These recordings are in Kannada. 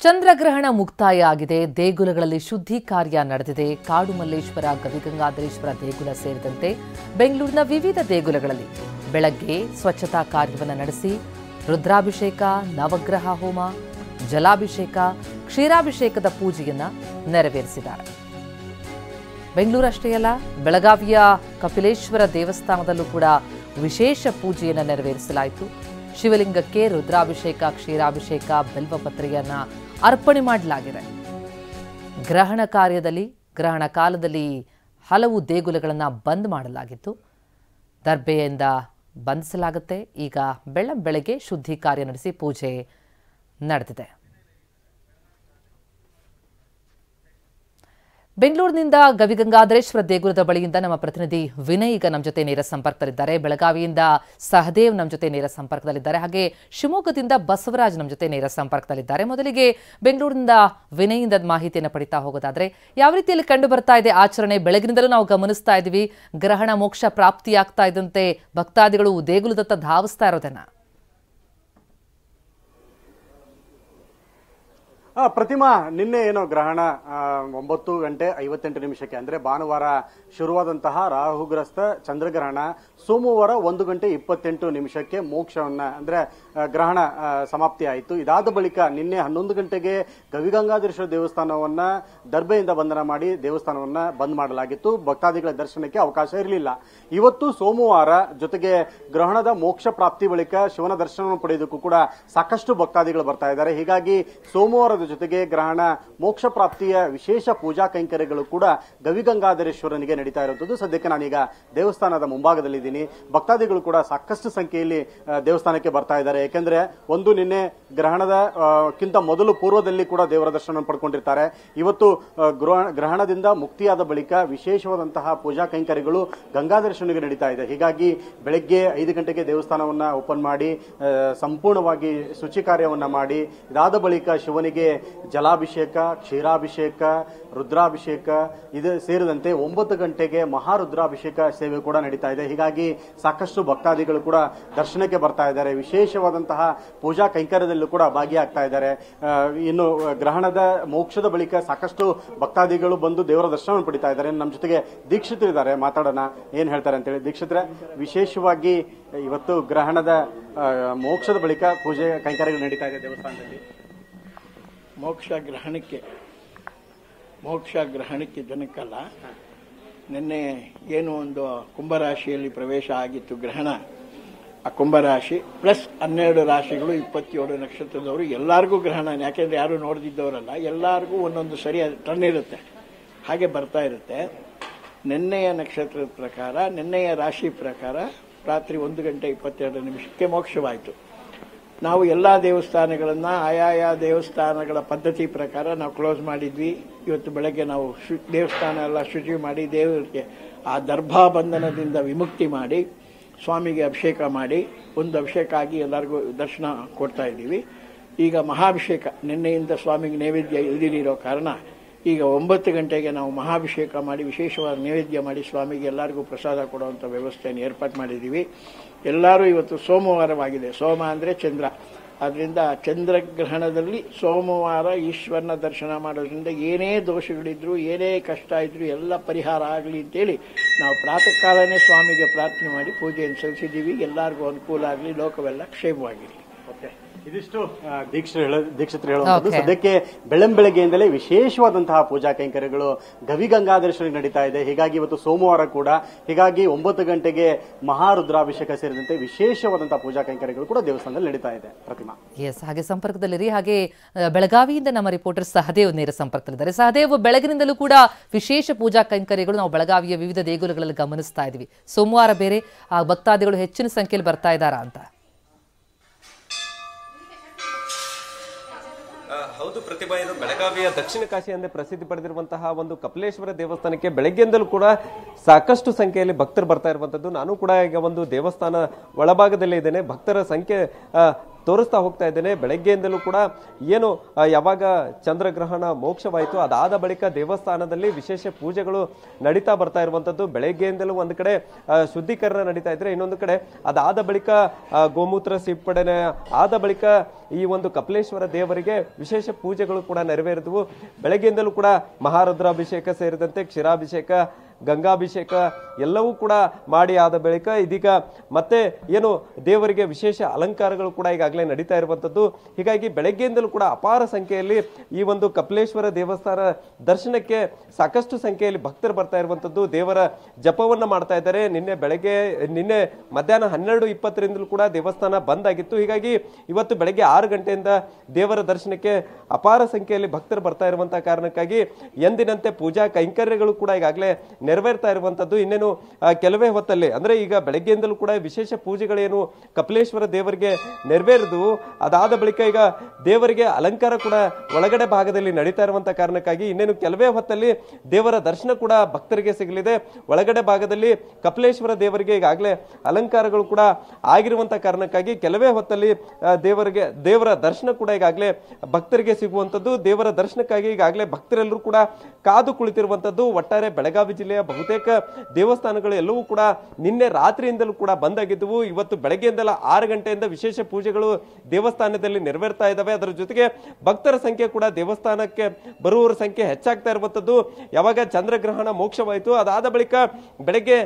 ಚಂದ್ರಗ್ರಹಣ ಮುಕ್ತಾಯ ಆಗಿದೆ. ದೇಗುಲಗಳಲ್ಲಿ ಶುದ್ಧಿ ಕಾರ್ಯ ನಡೆದಿದೆ. ಕಾಡು ಮಲ್ಲೇಶ್ವರ, ಗವಿಗಂಗಾಧರೇಶ್ವರ ದೇಗುಲ ಸೇರಿದಂತೆ ಬೆಂಗಳೂರಿನ ವಿವಿಧ ದೇಗುಲಗಳಲ್ಲಿ ಬೆಳಗ್ಗೆ ಸ್ವಚ್ಛತಾ ಕಾರ್ಯವನ್ನು ನಡೆಸಿ ರುದ್ರಾಭಿಷೇಕ, ನವಗ್ರಹ ಹೋಮ, ಜಲಾಭಿಷೇಕ, ಕ್ಷೀರಾಭಿಷೇಕದ ಪೂಜೆಯನ್ನ ನೆರವೇರಿಸಿದ್ದಾರೆ. ಬೆಂಗಳೂರು ಅಷ್ಟೇ ಅಲ್ಲ, ಬೆಳಗಾವಿಯ ಕಪಿಲೇಶ್ವರ ದೇವಸ್ಥಾನದಲ್ಲೂ ಕೂಡ ವಿಶೇಷ ಪೂಜೆಯನ್ನು ನೆರವೇರಿಸಲಾಯಿತು. ಶಿವಲಿಂಗಕ್ಕೆ ರುದ್ರಾಭಿಷೇಕ, ಕ್ಷೀರಾಭಿಷೇಕ, ಬಿಲ್ವಪತ್ರೆಯನ್ನ ಅರ್ಪಣೆ ಮಾಡಲಾಗಿದೆ. ಗ್ರಹಣ ಕಾಲದಲ್ಲಿ ಹಲವು ದೇಗುಲಗಳನ್ನು ಬಂದ್ ಮಾಡಲಾಗಿತ್ತು. ದರ್ಬೆಯಿಂದ ಬಂಧಿಸಲಾಗುತ್ತೆ. ಈಗ ಬೆಳಗ್ಗೆ ಶುದ್ಧಿ ಕಾರ್ಯ ನಡೆಸಿ ಪೂಜೆ ನಡೆದಿದೆ. ಬೆಂಗಳೂರಿನಿಂದ ಗವಿಗಂಗಾಧರೇಶ್ವರ ದೇಗುಲದ ಬಳಿಯಿಂದ ನಮ್ಮ ಪ್ರತಿನಿಧಿ ವಿನಯ್ ಈಗ ನಮ್ಮ ಜೊತೆ ನೇರ ಸಂಪರ್ಕದಲ್ಲಿದ್ದಾರೆ. ಬೆಳಗಾವಿಯಿಂದ ಸಹದೇವ್ ನಮ್ಮ ಜೊತೆ ನೇರ ಸಂಪರ್ಕದಲ್ಲಿದ್ದಾರೆ. ಹಾಗೆ ಶಿವಮೊಗ್ಗದಿಂದ ಬಸವರಾಜ್ ನಮ್ಮ ಜೊತೆ ನೇರ ಸಂಪರ್ಕದಲ್ಲಿದ್ದಾರೆ. ಮೊದಲಿಗೆ ಬೆಂಗಳೂರಿನಿಂದ ವಿನಯಿಂದ ಮಾಹಿತಿಯನ್ನು ಪಡಿತಾ ಹೋಗೋದಾದ್ರೆ, ಯಾವ ರೀತಿಯಲ್ಲಿ ಕಂಡು ಬರ್ತಾ ಇದೆ ಆಚರಣೆ? ಬೆಳಗಿನಿಂದಲೂ ನಾವು ಗಮನಿಸ್ತಾ ಇದ್ದೀವಿ, ಗ್ರಹಣ ಮೋಕ್ಷ ಪ್ರಾಪ್ತಿಯಾಗ್ತಾ ಇದ್ದಂತೆ ಭಕ್ತಾದಿಗಳು ದೇಗುಲದತ್ತ ಧಾವಿಸ್ತಾ ಇರೋದನ್ನ. ಪ್ರತಿಮಾ, ನಿನ್ನೆ ಏನೋ ಗ್ರಹಣ 9:58 ಅಂದ್ರೆ ಭಾನುವಾರ ಶುರುವಾದಂತಹ ರಾಹುಗ್ರಸ್ತ ಚಂದ್ರಗ್ರಹಣ ಸೋಮವಾರ 1:28 ಮೋಕ್ಷವನ್ನ ಅಂದ್ರೆ ಗ್ರಹಣ ಸಮಾಪ್ತಿ ಆಯಿತು. ಇದಾದ ಬಳಿಕ ನಿನ್ನೆ 11 ಗಂಟೆಗೆ ಗವಿಗಂಗಾಧರೇಶ್ವರ ದೇವಸ್ಥಾನವನ್ನ ದರ್ಬೆಯಿಂದ ಬಂಧನ ಮಾಡಿ ದೇವಸ್ಥಾನವನ್ನ ಬಂದ್ ಮಾಡಲಾಗಿತ್ತು. ಭಕ್ತಾದಿಗಳ ದರ್ಶನಕ್ಕೆ ಅವಕಾಶ ಇರಲಿಲ್ಲ. ಇವತ್ತು ಸೋಮವಾರ, ಜೊತೆಗೆ ಗ್ರಹಣದ ಮೋಕ್ಷ ಪ್ರಾಪ್ತಿ ಬಳಿಕ ಶಿವನ ದರ್ಶನವನ್ನು ಪಡೆಯೋದಕ್ಕೂ ಕೂಡ ಸಾಕಷ್ಟು ಭಕ್ತಾದಿಗಳು ಬರ್ತಾ ಇದ್ದಾರೆ. ಹೀಗಾಗಿ ಸೋಮವಾರದ ಜೊತೆಗೆ ಗ್ರಹಣ ಮೋಕ್ಷ ಪ್ರಾಪ್ತಿಯ ವಿಶೇಷ ಪೂಜಾ ಕೈಂಕರ್ಯಗಳು ಕೂಡ ಗವಿಗಂಗಾಧರೇಶ್ವರನಿಗೆ ನಡೀತಾ ಇರುವಂತದ್ದು. ಸದ್ಯಕ್ಕೆ ನಾನೀಗ ದೇವಸ್ಥಾನದ ಮುಂಭಾಗದಲ್ಲಿದ್ದೀನಿ. ಭಕ್ತಾದಿಗಳು ಕೂಡ ಸಾಕಷ್ಟು ಸಂಖ್ಯೆಯಲ್ಲಿ ದೇವಸ್ಥಾನಕ್ಕೆ ಬರ್ತಾ ಇದ್ದಾರೆ. ಯಾಕೆಂದ್ರೆ ನಿನ್ನೆ ಗ್ರಹಣದ ಕಿಂತ ಮೊದಲು ಪೂರ್ವದಲ್ಲಿ ಕೂಡ ದೇವರ ದರ್ಶನ ಪಡ್ಕೊಂಡಿರ್ತಾರೆ. ಇವತ್ತು ಗ್ರಹಣದಿಂದ ಮುಕ್ತಿಯಾದ ಬಳಿಕ ವಿಶೇಷವಾದಂತಹ ಪೂಜಾ ಕೈಂಕರ್ಯಗಳು ಗಂಗಾಧರೇಶ್ವರನಿಗೆ ನಡೀತಾ ಇದೆ. ಹೀಗಾಗಿ ಬೆಳಗ್ಗೆ 5 ಗಂಟೆಗೆ ದೇವಸ್ಥಾನವನ್ನ ಓಪನ್ ಮಾಡಿ ಸಂಪೂರ್ಣವಾಗಿ ಶುಚಿ ಕಾರ್ಯವನ್ನ ಮಾಡಿ, ಇದಾದ ಬಳಿಕ ಶಿವನಿಗೆ ಜಲಾಭಿಷೇಕ, ಕ್ಷೀರಾಭಿಷೇಕ, ರುದ್ರಾಭಿಷೇಕ ಇದು ಸೇರಿದಂತೆ 9 ಗಂಟೆಗೆ ಮಹಾರುದ್ರಾಭಿಷೇಕ ಸೇವೆ ಕೂಡ ನಡೀತಾ ಇದೆ. ಹೀಗಾಗಿ ಸಾಕಷ್ಟು ಭಕ್ತಾದಿಗಳು ಕೂಡ ದರ್ಶನಕ್ಕೆ ಬರ್ತಾ ಇದ್ದಾರೆ. ವಿಶೇಷವಾದಂತಹ ಪೂಜಾ ಕೈಂಕರ್ಯದಲ್ಲೂ ಕೂಡ ಭಾಗಿಯಾಗ್ತಾ ಇದ್ದಾರೆ. ಇನ್ನು ಗ್ರಹಣದ ಮೋಕ್ಷದ ಬಳಿಕ ಸಾಕಷ್ಟು ಭಕ್ತಾದಿಗಳು ಬಂದು ದೇವರ ದರ್ಶನ ಪಡಿತಾ ಇದ್ದಾರೆ. ನಮ್ಮ ಜೊತೆಗೆ ದೀಕ್ಷಿತರಿದ್ದಾರೆ, ಮಾತಾಡೋಣ ಏನ್ ಹೇಳ್ತಾರೆ ಅಂತೇಳಿ. ದೀಕ್ಷಿತರೆ, ವಿಶೇಷವಾಗಿ ಇವತ್ತು ಗ್ರಹಣದ ಮೋಕ್ಷದ ಬಳಿಕ ಪೂಜೆ ಕೈಂಕರ್ಯಗಳು ನಡೀತಾ ಇದೆ ದೇವಸ್ಥಾನದಲ್ಲಿ. ಮೋಕ್ಷ ಗ್ರಹಣಕ್ಕೆ ಜನಕ್ಕಲ್ಲ, ನಿನ್ನೆ ಏನು ಒಂದು ಕುಂಭರಾಶಿಯಲ್ಲಿ ಪ್ರವೇಶ ಆಗಿತ್ತು ಗ್ರಹಣ. ಆ ಕುಂಭರಾಶಿ ಪ್ಲಸ್ 12 ರಾಶಿಗಳು 27 ನಕ್ಷತ್ರದವರು ಎಲ್ಲರಿಗೂ ಗ್ರಹಣ. ಯಾಕೆಂದ್ರೆ ಯಾರು ನೋಡದಿದ್ದವರಲ್ಲ, ಎಲ್ಲರಿಗೂ ಒಂದೊಂದು ಸರಿ ಟರ್ನ್ ಇರುತ್ತೆ, ಹಾಗೆ ಬರ್ತಾ ಇರುತ್ತೆ. ನಿನ್ನೆಯ ನಕ್ಷತ್ರದ ಪ್ರಕಾರ, ನಿನ್ನೆಯ ರಾಶಿ ಪ್ರಕಾರ ರಾತ್ರಿ 1:22 ಮೋಕ್ಷವಾಯಿತು. ನಾವು ಎಲ್ಲ ದೇವಸ್ಥಾನಗಳನ್ನ ಆಯಾಯ ದೇವಸ್ಥಾನಗಳ ಪದ್ಧತಿ ಪ್ರಕಾರ ನಾವು ಕ್ಲೋಸ್ ಮಾಡಿದ್ವಿ. ಇವತ್ತು ಬೆಳಗ್ಗೆ ನಾವು ದೇವಸ್ಥಾನ ಎಲ್ಲ ಶುಚಿ ಮಾಡಿ ದೇವರಿಗೆ ಆ ದರ್ಭಾಬಂಧನದಿಂದ ವಿಮುಕ್ತಿ ಮಾಡಿ ಸ್ವಾಮಿಗೆ ಅಭಿಷೇಕ ಮಾಡಿ, ಒಂದು ಅಭಿಷೇಕ ಆಗಿ ಎಲ್ಲರಿಗೂ ದರ್ಶನ ಕೊಡ್ತಾ ಇದ್ದೀವಿ. ಈಗ ಮಹಾಭಿಷೇಕ ನಿನ್ನೆಯಿಂದ ಸ್ವಾಮಿಗೆ ನೈವೇದ್ಯ ಇಲ್ದಿರೋ ಕಾರಣ ಈಗ 9 ಗಂಟೆಗೆ ನಾವು ಮಹಾಭಿಷೇಕ ಮಾಡಿ ವಿಶೇಷವಾದ ನೈವೇದ್ಯ ಮಾಡಿ ಸ್ವಾಮಿಗೆ ಎಲ್ಲರಿಗೂ ಪ್ರಸಾದ ಕೊಡುವಂಥ ವ್ಯವಸ್ಥೆಯನ್ನು ಏರ್ಪಾಡು ಮಾಡಿದ್ದೀವಿ. ಎಲ್ಲರೂ ಇವತ್ತು ಸೋಮವಾರವಾಗಿದೆ. ಸೋಮ ಅಂದರೆ ಚಂದ್ರ, ಅದರಿಂದ ಚಂದ್ರಗ್ರಹಣದಲ್ಲಿ ಸೋಮವಾರ ಈಶ್ವರನ ದರ್ಶನ ಮಾಡೋದ್ರಿಂದ ಏನೇ ದೋಷಗಳಿದ್ರು, ಏನೇ ಕಷ್ಟ ಇದ್ರು ಎಲ್ಲ ಪರಿಹಾರ ಆಗಲಿ ಅಂತೇಳಿ ನಾವು ಪ್ರಾತಃ ಕಾಲನೇ ಸ್ವಾಮಿಗೆ ಪ್ರಾರ್ಥನೆ ಮಾಡಿ ಪೂಜೆಯನ್ನು ಸಲ್ಲಿಸಿದ್ದೀವಿ. ಎಲ್ಲರಿಗೂ ಅನುಕೂಲ ಆಗಲಿ, ಲೋಕವೆಲ್ಲ ಕ್ಷೇಮವಾಗಿರಲಿ. ಇದಿಷ್ಟು ದೀಕ್ಷಿತರು ಹೇಳುವಂಥದ್ದು. ಸದ್ಯಕ್ಕೆ ಬೆಳಗ್ಗೆಯಿಂದಲೇ ವಿಶೇಷವಾದಂತಹ ಪೂಜಾ ಕೈಂಕರ್ಯಗಳು ಗವಿಗಂಗಾಧರೇಶ್ವರಿಗೆ ನಡೀತಾ ಇದೆ. ಹೀಗಾಗಿ ಇವತ್ತು ಸೋಮವಾರ ಕೂಡ, ಹೀಗಾಗಿ 9 ಗಂಟೆಗೆ ಮಹಾರುದ್ರಾಭಿಷೇಕ ಸೇರಿದಂತೆ ವಿಶೇಷವಾದಂತಹ ಪೂಜಾ ಕೈಂಕರ್ಯಗಳು ಕೂಡ ದೇವಸ್ಥಾನದಲ್ಲಿ ನಡೀತಾ ಇದೆ. ಪ್ರತಿಮಾ, ಹಾಗೆ ಸಂಪರ್ಕದಲ್ಲಿರಿ. ಹಾಗೆ ಬೆಳಗಾವಿಯಿಂದ ನಮ್ಮ ರಿಪೋರ್ಟರ್ ಸಹದೇವ್ ನೇರ ಸಂಪರ್ಕದಲ್ಲಿದ್ದಾರೆ. ಸಹದೇವ್, ಬೆಳಗಿನಿಂದಲೂ ಕೂಡ ವಿಶೇಷ ಪೂಜಾ ಕೈಂಕರ್ಯಗಳು ನಾವು ಬೆಳಗಾವಿಯ ವಿವಿಧ ದೇಗುಲಗಳಲ್ಲಿ ಗಮನಿಸ್ತಾ ಇದ್ವಿ. ಸೋಮವಾರ ಬೇರೆ, ಆ ಭಕ್ತಾದಿಗಳು ಹೆಚ್ಚಿನ ಸಂಖ್ಯೆಯಲ್ಲಿ ಬರ್ತಾ ಇದ್ದಾರಾ ಅಂತ? ಹೌದು ಪ್ರತಿಭಾ, ಇದು ಬೆಳಗಾವಿಯ ದಕ್ಷಿಣ ಕಾಶಿ ಎಂದೇ ಪ್ರಸಿದ್ಧಿ ಪಡೆದಿರುವಂತಹ ಒಂದು ಕಪಿಲೇಶ್ವರ ದೇವಸ್ಥಾನಕ್ಕೆ ಬೆಳಗ್ಗೆಯಿಂದಲೂ ಕೂಡ ಸಾಕಷ್ಟು ಸಂಖ್ಯೆಯಲ್ಲಿ ಭಕ್ತರು ಬರ್ತಾ ಇರುವಂತದ್ದು. ನಾನು ಕೂಡ ಈಗ ಒಂದು ದೇವಸ್ಥಾನ ಒಳಭಾಗದಲ್ಲೇ ಇದ್ದೇನೆ. ಭಕ್ತರ ಸಂಖ್ಯೆ ತೋರಿಸ್ತಾ ಹೋಗ್ತಾ ಇದ್ದೇನೆ. ಬೆಳಗ್ಗೆಯಿಂದಲೂ ಕೂಡ ಏನು ಯಾವಾಗ ಚಂದ್ರಗ್ರಹಣ ಮೋಕ್ಷವಾಯಿತು ಅದಾದ ಬಳಿಕ ದೇವಸ್ಥಾನದಲ್ಲಿ ವಿಶೇಷ ಪೂಜೆಗಳು ನಡೀತಾ ಬರ್ತಾ ಇರುವಂತದ್ದು. ಬೆಳಗ್ಗೆಯಿಂದಲೂ ಒಂದು ಕಡೆ ಶುದ್ಧೀಕರಣ ನಡೀತಾ ಇದ್ರೆ, ಇನ್ನೊಂದು ಕಡೆ ಅದಾದ ಬಳಿಕ ಗೋಮೂತ್ರ ಸಿಂಪಡಣೆ ಆದ ಬಳಿಕ ಈ ಒಂದು ಕಪಿಲೇಶ್ವರ ದೇವರಿಗೆ ವಿಶೇಷ ಪೂಜೆಗಳು ಕೂಡ ನೆರವೇರಿದವು. ಬೆಳಗ್ಗೆಯಿಂದಲೂ ಕೂಡ ಮಹಾರುದ್ರಾಭಿಷೇಕ ಸೇರಿದಂತೆ ಕ್ಷೀರಾಭಿಷೇಕ, ಗಂಗಾಭಿಷೇಕ ಎಲ್ಲವೂ ಕೂಡ ಮಾಡಿ ಆದ ಬಳಿಕ ಇದೀಗ ಮತ್ತೆ ಏನು ದೇವರಿಗೆ ವಿಶೇಷ ಅಲಂಕಾರಗಳು ಕೂಡ ಈಗಾಗಲೇ ನಡೀತಾ ಇರುವಂತದ್ದು. ಹೀಗಾಗಿ ಬೆಳಗ್ಗೆಯಿಂದಲೂ ಕೂಡ ಅಪಾರ ಸಂಖ್ಯೆಯಲ್ಲಿ ಈ ಒಂದು ಕಪಿಲೇಶ್ವರ ದೇವಸ್ಥಾನ ದರ್ಶನಕ್ಕೆ ಸಾಕಷ್ಟು ಸಂಖ್ಯೆಯಲ್ಲಿ ಭಕ್ತರು ಬರ್ತಾ ಇರುವಂತದ್ದು. ದೇವರ ಜಪವನ್ನ ಮಾಡ್ತಾ ಇದ್ದಾರೆ. ನಿನ್ನೆ ಮಧ್ಯಾಹ್ನ 12:20 ಕೂಡ ದೇವಸ್ಥಾನ ಬಂದ್ ಆಗಿತ್ತು. ಹೀಗಾಗಿ ಇವತ್ತು ಬೆಳಗ್ಗೆ 6 ಗಂಟೆಯಿಂದ ದೇವರ ದರ್ಶನಕ್ಕೆ ಅಪಾರ ಸಂಖ್ಯೆಯಲ್ಲಿ ಭಕ್ತರು ಬರ್ತಾ ಇರುವಂತಹ ಕಾರಣಕ್ಕಾಗಿ ಎಂದಿನಂತೆ ಪೂಜಾ ಕೈಂಕರ್ಯಗಳು ಕೂಡ ಈಗಾಗಲೇ ನೆರವೇರ್ತಾ ಇರುವಂತದ್ದು. ಇನ್ನೇನು ಕೆಲವೇ ಹೊತ್ತಲ್ಲಿ ಅಂದ್ರೆ ಈಗ ಬೆಳಗ್ಗೆಯಿಂದಲೂ ಕೂಡ ವಿಶೇಷ ಪೂಜೆಗಳೇನು ಕಪಿಲೇಶ್ವರ ದೇವರಿಗೆ ನೆರವೇರಿದು ಅದಾದ ಬಳಿಕ ಈಗ ದೇವರಿಗೆ ಅಲಂಕಾರ ಕೂಡ ಒಳಗಡೆ ಭಾಗದಲ್ಲಿ ನಡೀತಾ ಇರುವಂತಹ ಕಾರಣಕ್ಕಾಗಿ ಇನ್ನೇನು ಕೆಲವೇ ಹೊತ್ತಲ್ಲಿ ದೇವರ ದರ್ಶನ ಕೂಡ ಭಕ್ತರಿಗೆ ಸಿಗಲಿದೆ. ಒಳಗಡೆ ಭಾಗದಲ್ಲಿ ಕಪಿಲೇಶ್ವರ ದೇವರಿಗೆ ಈಗಾಗಲೇ ಅಲಂಕಾರಗಳು ಕೂಡ ಆಗಿರುವಂತಹ ಕಾರಣಕ್ಕಾಗಿ ಕೆಲವೇ ಹೊತ್ತಲ್ಲಿ ದೇವರ ದರ್ಶನ ಕೂಡ ಈಗಾಗಲೇ ಭಕ್ತರಿಗೆ ಸಿಗುವಂತದ್ದು. ದೇವರ ದರ್ಶನಕ್ಕಾಗಿ ಈಗಾಗಲೇ ಭಕ್ತರೆಲ್ಲರೂ ಕೂಡ ಕಾದು ಕುಳಿತಿರುವಂತದ್ದು. ಒಟ್ಟಾರೆ ಬೆಳಗಾವಿ ಜಿಲ್ಲೆಯ ಬಹುತೇಕ ದೇವಸ್ಥಾನಗಳು ಎಲ್ಲವೂ ಕೂಡ ನಿನ್ನೆ ರಾತ್ರಿಯಿಂದಲೂ ಕೂಡ ಬಂದಾಗಿದ್ದವು. ಇವತ್ತು ಬೆಳಗ್ಗೆಯಿಂದಲ 6 ಗಂಟೆಯಿಂದ ವಿಶೇಷ ಪೂಜೆಗಳು ದೇವಸ್ಥಾನದಲ್ಲಿ ನೆರವೇರ್ತಾ ಇದ್ದಾವೆ. ಅದರ ಜೊತೆಗೆ ಭಕ್ತರ ಸಂಖ್ಯೆ ಕೂಡ ದೇವಸ್ಥಾನಕ್ಕೆ ಬರುವವರ ಸಂಖ್ಯೆ ಹೆಚ್ಚಾಗ್ತಾ ಇರುವಂತದ್ದು. ಯಾವಾಗ ಚಂದ್ರಗ್ರಹಣ ಮೋಕ್ಷವಾಯಿತು ಅದಾದ ಬಳಿಕ ಬೆಳಗ್ಗೆ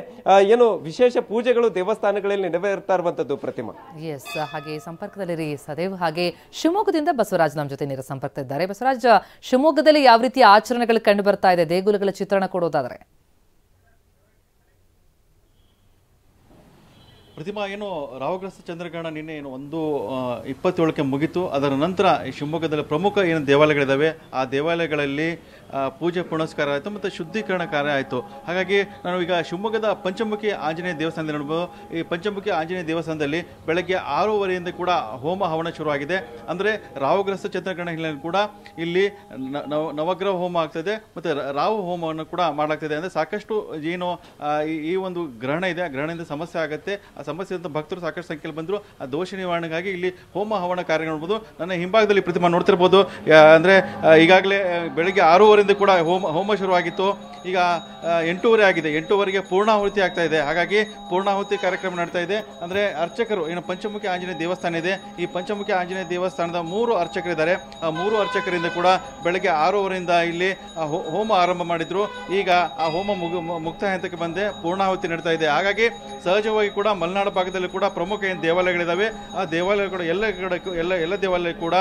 ಏನು ವಿಶೇಷ ಪೂಜೆಗಳು ದೇವಸ್ಥಾನಗಳಲ್ಲಿ ನೆರವೇರ್ತಾ ಇರುವಂತದ್ದು. ಪ್ರತಿಮಾ ಎಸ್, ಹಾಗೆ ಸಂಪರ್ಕದಲ್ಲಿ ಸದೇವ್ ಹಾಗೆ ಶಿವಮೊಗ್ಗದಿಂದ ಬಸವರಾಜ್ ನಮ್ಮ ಜೊತೆ ನೇರ ಸಂಪರ್ಕ ಇದ್ದಾರೆ. ಬಸವರಾಜ್, ಶಿವಮೊಗ್ಗದಲ್ಲಿ ಯಾವ ರೀತಿಯ ಆಚರಣೆಗಳು ಕಂಡು ಬರ್ತಾ ಇದೆ, ದೇಗುಲಗಳ ಚಿತ್ರಣ ಕೊಡೋದಾದ್ರೆ? ಪ್ರತಿಮಾ, ಏನು ರಾಹುಗ್ರಸ್ತ ಚಂದ್ರಗ್ರಹಣ ನಿನ್ನೆ ಏನು 1:27 ಮುಗಿತು. ಅದರ ನಂತರ ಶಿವಮೊಗ್ಗದಲ್ಲಿ ಪ್ರಮುಖ ಏನು ದೇವಾಲಯಗಳಿದ್ದಾವೆ ಆ ದೇವಾಲಯಗಳಲ್ಲಿ ಪೂಜೆ ಪುನಸ್ಕಾರ ಆಯಿತು ಮತ್ತು ಶುದ್ಧೀಕರಣ ಕಾರ್ಯ ಆಯಿತು. ಹಾಗಾಗಿ ನಾನು ಈಗ ಶಿವಮೊಗ್ಗದ ಪಂಚಮುಖಿ ಆಂಜನೇಯ ದೇವಸ್ಥಾನದಲ್ಲಿ ನೋಡ್ಬೋದು. ಈ ಪಂಚಮುಖಿ ಆಂಜನೇಯ ದೇವಸ್ಥಾನದಲ್ಲಿ ಬೆಳಗ್ಗೆ 6:30 ಕೂಡ ಹೋಮ ಹವನ ಶುರುವಾಗಿದೆ. ಅಂದರೆ ರಾಹುಗ್ರಸ್ತ ಚಂದ್ರಗ್ರಹಣ ಹಿನ್ನೆಲೆಯಲ್ಲಿ ಕೂಡ ಇಲ್ಲಿ ನವಗ್ರಹ ಹೋಮ ಆಗ್ತದೆ ಮತ್ತು ರಾಹು ಹೋಮವನ್ನು ಕೂಡ ಮಾಡಲಾಗ್ತದೆ. ಅಂದರೆ ಸಾಕಷ್ಟು ಏನು ಈ ಒಂದು ಗ್ರಹಣ ಇದೆ, ಆ ಗ್ರಹಣದಿಂದ ಸಮಸ್ಯೆ ಆಗುತ್ತೆ. ಆ ಸಮಸ್ಯೆಯಿಂದ ಭಕ್ತರು ಸಾಕಷ್ಟು ಸಂಖ್ಯೆಯಲ್ಲಿ ಬಂದರು. ಆ ದೋಷ ನಿವಾರಣೆಗಾಗಿ ಇಲ್ಲಿ ಹೋಮ ಹವನ ಕಾರ್ಯ ನೋಡ್ಬೋದು. ನನ್ನ ಹಿಂಭಾಗದಲ್ಲಿ ಪ್ರತಿಮಾ ನೋಡ್ತಿರ್ಬೋದು. ಅಂದರೆ ಈಗಾಗಲೇ ಬೆಳಗ್ಗೆ 6:30 ಕೂಡ ಹೋಮ ಶುರುವಾಗಿತ್ತು. ಈಗ 8:30 ಆಗಿದೆ. 8:30ಗೆ ಪೂರ್ಣಾಹುತಿ ಆಗ್ತಾ ಇದೆ. ಹಾಗಾಗಿ ಪೂರ್ಣಾಹುತಿ ಕಾರ್ಯಕ್ರಮ ನಡ್ತಾ ಇದೆ. ಅಂದರೆ ಅರ್ಚಕರು ಏನು ಪಂಚಮುಖಿ ಆಂಜನೇಯ ದೇವಸ್ಥಾನ ಇದೆ, ಈ ಪಂಚಮುಖಿ ಆಂಜನೇಯ ದೇವಸ್ಥಾನದ 3 ಅರ್ಚಕರಿದ್ದಾರೆ. ಆ 3 ಅರ್ಚಕರಿಂದ ಕೂಡ ಬೆಳಗ್ಗೆ 6:30ರಿಂದ ಇಲ್ಲಿ ಹೋಮ ಆರಂಭ ಮಾಡಿದ್ರು. ಈಗ ಆ ಹೋಮ ಮುಕ್ತಾಯ ಹಂತಕ್ಕೆ ಬಂದೆ, ಪೂರ್ಣಾಹುತಿ ನಡ್ತಾ ಇದೆ. ಹಾಗಾಗಿ ಸಹಜವಾಗಿ ಕೂಡ ಮಲೆನಾಡು ಭಾಗದಲ್ಲಿ ಕೂಡ ಪ್ರಮುಖ ಏನು ದೇವಾಲಯಗಳಿದ್ದಾವೆ ಆ ದೇವಾಲಯ ಕೂಡ ಎಲ್ಲ ದೇವಾಲಯ ಕೂಡ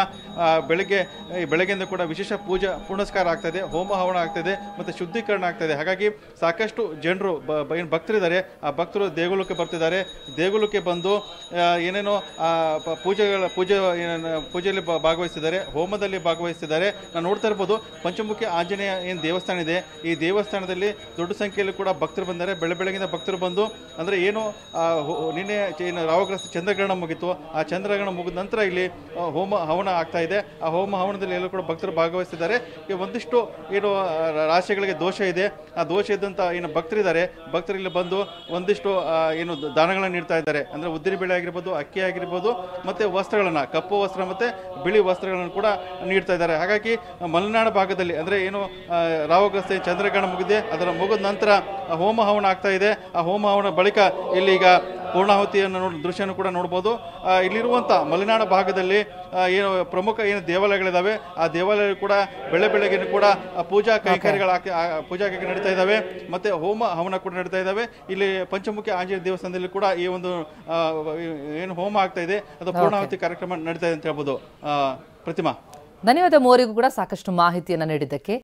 ಬೆಳಗ್ಗೆಯಿಂದ ಕೂಡ ವಿಶೇಷ ಪೂಜಾ ಪುನಸ್ಕಾರ ಆಗ್ತದೆ, ಹೋಮ ಹವನ ಆಗ್ತದೆ ಮತ್ತು ಶುದ್ಧೀಕರಣ ಆಗ್ತದೆ. ಹಾಗಾಗಿ ಸಾಕಷ್ಟು ಜನರು ಏನು ಭಕ್ತರಿದ್ದಾರೆ ಆ ಭಕ್ತರು ದೇಗುಲಕ್ಕೆ ಬರ್ತಿದ್ದಾರೆ. ದೇಗುಲಕ್ಕೆ ಬಂದು ಏನೇನೋ ಪೂಜೆಯಲ್ಲಿ ಭಾಗವಹಿಸಿದ್ದಾರೆ, ಹೋಮದಲ್ಲಿ ಭಾಗವಹಿಸಿದ್ದಾರೆ. ನಾವು ನೋಡ್ತಾ ಇರ್ಬೋದು ಪಂಚಮುಖಿ ಆಂಜನೇಯ ಏನು ದೇವಸ್ಥಾನ ಇದೆ, ಈ ದೇವಸ್ಥಾನದಲ್ಲಿ ದೊಡ್ಡ ಸಂಖ್ಯೆಯಲ್ಲಿ ಕೂಡ ಭಕ್ತರು ಬಂದರೆ ಬೆಳಗ್ಗಿಂದ ಭಕ್ತರು ಬಂದು ಅಂದರೆ ಏನು ನಿನ್ನೆ ರಾಹುಗ್ರಸ್ತ ಚಂದ್ರಗ್ರಹಣ ಮುಗಿತು. ಆ ಚಂದ್ರಗ್ರಹಣ ಮುಗಿದ ನಂತರ ಇಲ್ಲಿ ಹೋಮ ಹವನ ಆಗ್ತಾ ಇದೆ. ಆ ಹೋಮ ಹವನದಲ್ಲಿ ಎಲ್ಲರೂ ಕೂಡ ಭಕ್ತರು ಭಾಗವಹಿಸಿದ್ದಾರೆ. ಒಂದಿಷ್ಟು ಏನು ರಾಶಿಗಳಿಗೆ ದೋಷ ಇದೆ, ಆ ದೋಷ ಇದ್ದಂಥ ಏನು ಭಕ್ತರಿದ್ದಾರೆ, ಭಕ್ತರಲ್ಲಿ ಬಂದು ಒಂದಿಷ್ಟು ಏನು ದಾನಗಳನ್ನು ನೀಡ್ತಾ ಇದ್ದಾರೆ. ಅಂದರೆ ಉದ್ದಿನ ಬೇಳೆ ಆಗಿರ್ಬೋದು, ಅಕ್ಕಿ ಆಗಿರ್ಬೋದು, ಮತ್ತು ವಸ್ತ್ರಗಳನ್ನು, ಕಪ್ಪು ವಸ್ತ್ರ ಮತ್ತು ಬಿಳಿ ವಸ್ತ್ರಗಳನ್ನು ಕೂಡ ನೀಡ್ತಾ ಇದ್ದಾರೆ. ಹಾಗಾಗಿ ಮಲೆನಾಡು ಭಾಗದಲ್ಲಿ ಅಂದರೆ ಏನು ರಾಹುಗ್ರಸ್ತ ಚಂದ್ರಗ್ರಹಣ ಮುಗಿದೆ, ಅದರ ಮುಗಿದ ನಂತರ ಹೋಮ ಹವನ ಆಗ್ತಾ ಇದೆ. ಆ ಹೋಮ ಹವನ ಬಳಿಕ ಇಲ್ಲಿ ಈಗ ಪೂರ್ಣಾಹುತಿಯನ್ನು ದೃಶ್ಯವನ್ನು ಕೂಡ ನೋಡ್ಬೋದು. ಇಲ್ಲಿರುವಂಥ ಮಲೆನಾಡು ಭಾಗದಲ್ಲಿ ಏನು ಪ್ರಮುಖ ಏನು ದೇವಾಲಯಗಳಿದ್ದಾವೆ ಆ ದೇವಾಲಯ ಕೂಡ ಬೆಳಗ್ಗೆ ಕೂಡ ಪೂಜಾ ಕೈಂಕರ್ಯಗಳು ನಡೀತಾ ಇದ್ದಾವೆ ಮತ್ತು ಹೋಮ ಹವನ ಕೂಡ ನಡೀತಾ ಇದ್ದಾವೆ. ಇಲ್ಲಿ ಪಂಚಮುಖಿ ಆಂಜನೇಯ ದೇವಸ್ಥಾನದಲ್ಲಿ ಕೂಡ ಈ ಒಂದು ಏನು ಹೋಮ ಆಗ್ತಾ ಇದೆ ಅದು ಪೂರ್ಣಾಹುತಿ ಕಾರ್ಯಕ್ರಮ ನಡೀತಾ ಇದೆ ಅಂತ ಹೇಳ್ಬೋದು. ಪ್ರತಿಮಾ, ಧನ್ಯವಾದ ಮೂವರಿಗೂ ಕೂಡ ಸಾಕಷ್ಟು ಮಾಹಿತಿಯನ್ನು ನೀಡಿದ್ದಕ್ಕೆ.